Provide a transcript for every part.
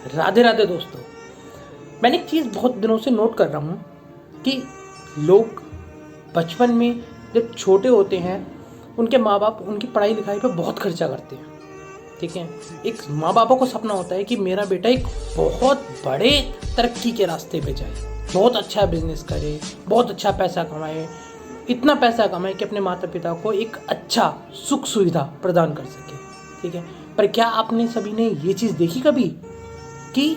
राधे राधे दोस्तों। मैंने एक चीज़ बहुत दिनों से नोट कर रहा हूँ कि लोग बचपन में जब छोटे होते हैं उनके माँ बाप उनकी पढ़ाई लिखाई पे बहुत खर्चा करते हैं। ठीक है, एक माँ बापों को सपना होता है कि मेरा बेटा एक बहुत बड़े तरक्की के रास्ते पे जाए, बहुत अच्छा बिजनेस करे, बहुत अच्छा पैसा कमाए, इतना पैसा कमाए कि अपने माता पिता को एक अच्छा सुख सुविधा प्रदान कर सके। ठीक है, पर क्या आपने सभी ने ये चीज़ देखी कभी कि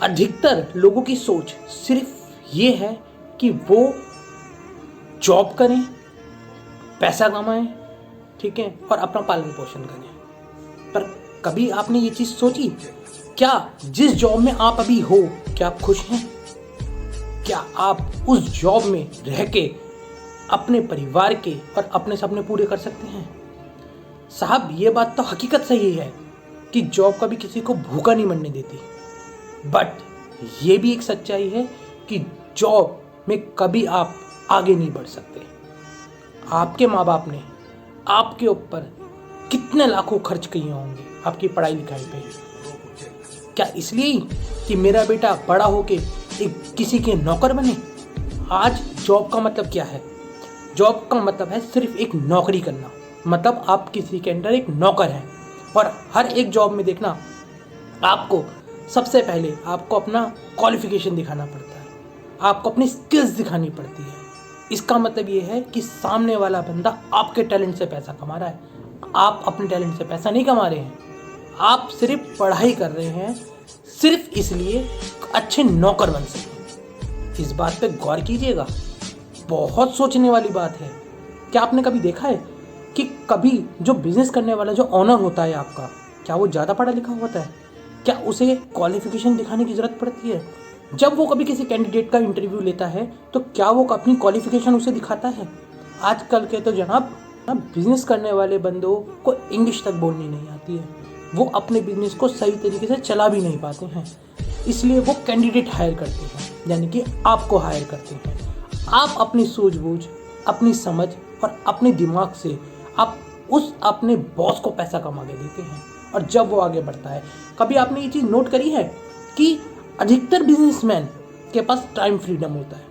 अधिकतर लोगों की सोच सिर्फ ये है कि वो जॉब करें, पैसा कमाएं, ठीक है, और अपना पालन पोषण करें। पर कभी आपने ये चीज़ सोची, क्या जिस जॉब में आप अभी हो क्या आप खुश हैं? क्या आप उस जॉब में रह के अपने परिवार के और अपने सपने पूरे कर सकते हैं? साहब, ये बात तो हकीकत सही है कि जॉब कभी किसी को भूखा नहीं मरने देती, बट ये भी एक सच्चाई है कि जॉब में कभी आप आगे नहीं बढ़ सकते। आपके माँ बाप ने आपके ऊपर कितने लाखों खर्च किए होंगे आपकी पढ़ाई लिखाई पे। क्या इसलिए कि मेरा बेटा बड़ा होके एक किसी के नौकर बने? आज जॉब का मतलब क्या है? जॉब का मतलब है सिर्फ एक नौकरी करना, मतलब आप किसी के अंडर एक नौकर हैं। और हर एक जॉब में देखना, आपको सबसे पहले आपको अपना क्वालिफिकेशन दिखाना पड़ता है, आपको अपनी स्किल्स दिखानी पड़ती है। इसका मतलब ये है कि सामने वाला बंदा आपके टैलेंट से पैसा कमा रहा है, आप अपने टैलेंट से पैसा नहीं कमा रहे हैं। आप सिर्फ पढ़ाई कर रहे हैं सिर्फ इसलिए अच्छे नौकर बन सकें। इस बात पे गौर कीजिएगा, बहुत सोचने वाली बात है। क्या आपने कभी देखा है कि कभी जो बिजनेस करने वाला जो ऑनर होता है आपका, क्या वो ज़्यादा पढ़ा लिखा होता है? क्या उसे क्वालिफिकेशन दिखाने की ज़रूरत पड़ती है? जब वो कभी किसी कैंडिडेट का इंटरव्यू लेता है तो क्या वो अपनी क्वालिफिकेशन उसे दिखाता है? आजकल के तो जनाब बिजनेस करने वाले बंदों को इंग्लिश तक बोलनी नहीं आती है, वो अपने बिजनेस को सही तरीके से चला भी नहीं पाते हैं। इसलिए वो कैंडिडेट हायर करते हैं, यानी कि आपको हायर करते हैं। आप अपनी सूझबूझ, अपनी समझ और अपने दिमाग से आप उस अपने बॉस को पैसा कमा के देते हैं, और जब वो आगे बढ़ता है, कभी आपने ये चीज़ नोट करी है कि अधिकतर बिजनेसमैन के पास टाइम फ्रीडम होता है,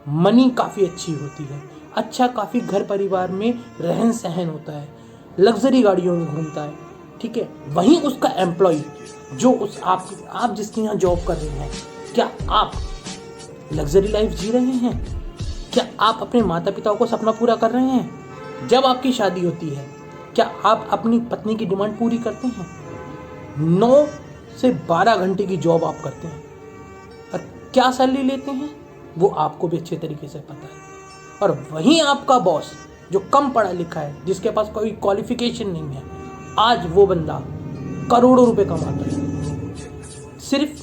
मनी काफ़ी अच्छी होती है, अच्छा काफ़ी घर परिवार में रहन सहन होता है, लग्जरी गाड़ियों में घूमता है, ठीक है। वहीं उसका एम्प्लॉय जो उस आप जिसके यहाँ जॉब कर रहे हैं, क्या आप लग्जरी लाइफ जी रहे हैं? क्या आप अपने माता पिता को सपना पूरा कर रहे हैं? जब आपकी शादी होती है, क्या आप अपनी पत्नी की डिमांड पूरी करते हैं? 9 से 12 घंटे की जॉब आप करते हैं और क्या सैलरी लेते हैं वो आपको भी अच्छे तरीके से पता है। और वहीं आपका बॉस जो कम पढ़ा लिखा है, जिसके पास कोई क्वालिफिकेशन नहीं है, आज वो बंदा करोड़ों रुपए कमाता है। सिर्फ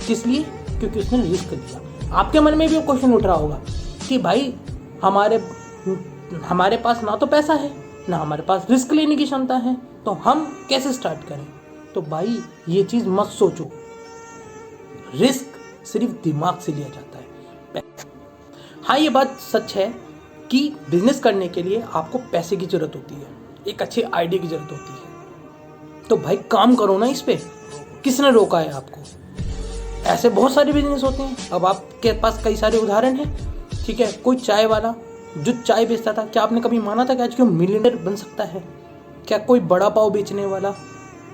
किस लिए? क्योंकि उसने रिस्क लिया। आपके मन में भी वो क्वेश्चन उठ रहा होगा कि भाई हमारे पास ना तो पैसा है, ना हमारे पास रिस्क लेने की क्षमता है, तो हम कैसे स्टार्ट करें? तो भाई ये चीज़ मत सोचो, रिस्क सिर्फ दिमाग से लिया जाता है। हाँ, ये बात सच है कि बिजनेस करने के लिए आपको पैसे की ज़रूरत होती है, एक अच्छे आइडिया की ज़रूरत होती है। तो भाई काम करो ना इस पे, किसने रोका है आपको? ऐसे बहुत सारे बिजनेस होते हैं, अब आपके पास कई सारे उदाहरण हैं, ठीक है। कोई चाय वाला जो चाय बेचता था, क्या आपने कभी माना था कि आज क्यों मिलियनर बन सकता है? क्या कोई बड़ा पाव बेचने वाला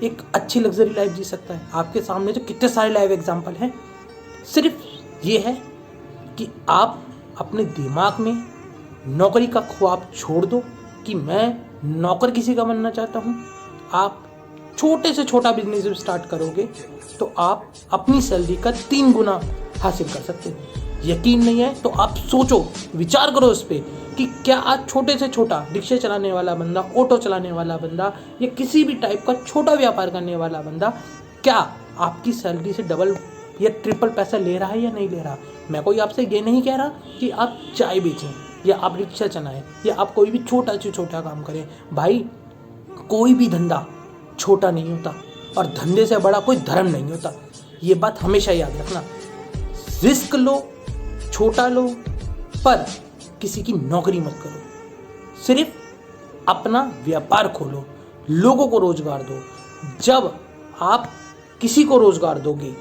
एक अच्छी लग्जरी लाइफ जी सकता है? आपके सामने जो कितने सारे लाइव एग्जाम्पल हैं। सिर्फ ये है कि आप अपने दिमाग में नौकरी का ख्वाब छोड़ दो कि मैं नौकर किसी का बनना चाहता हूँ। आप छोटे से छोटा बिजनेस जब स्टार्ट करोगे तो आप अपनी सैलरी का 3 गुना हासिल कर सकते हो। यकीन नहीं है तो आप सोचो, विचार करो इस पे कि क्या आज छोटे से छोटा रिक्शे चलाने वाला बंदा, ऑटो चलाने वाला बंदा या किसी भी टाइप का छोटा व्यापार करने वाला बंदा क्या आपकी सैलरी से डबल या ट्रिपल पैसा ले रहा है या नहीं ले रहा? मैं कोई आपसे ये नहीं कह रहा कि आप चाय बेचें या आप रिक्शा चलाएं या आप कोई भी छोटा से छोटा काम करें। भाई, कोई भी धंधा छोटा नहीं होता और धंधे से बड़ा कोई धर्म नहीं होता। ये बात हमेशा याद रखना। रिस्क लो, छोटा लो, पर किसी की नौकरी मत करो। सिर्फ अपना व्यापार खोलो, लोगों को रोजगार दो। जब आप किसी को रोज़गार दोगे,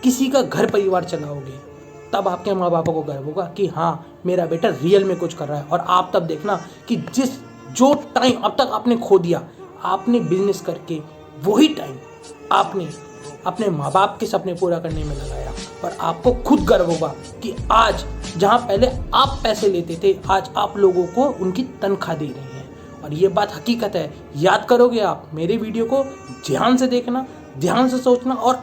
किसी का घर परिवार चलाओगे, तब आपके माँ बापों को गर्व होगा कि हाँ मेरा बेटा रियल में कुछ कर रहा है। और आप तब देखना कि जो टाइम अब तक आपने खो दिया, आपने बिजनेस करके वही टाइम आपने अपने माँ बाप के सपने पूरा करने में लगाया, और आपको खुद गर्व होगा कि आज जहाँ पहले आप पैसे लेते थे, आज आप लोगों को उनकी तनख्वाह दे रहे हैं। और ये बात हकीकत है, याद करोगे आप। मेरे वीडियो को ध्यान से देखना, ध्यान से सोचना और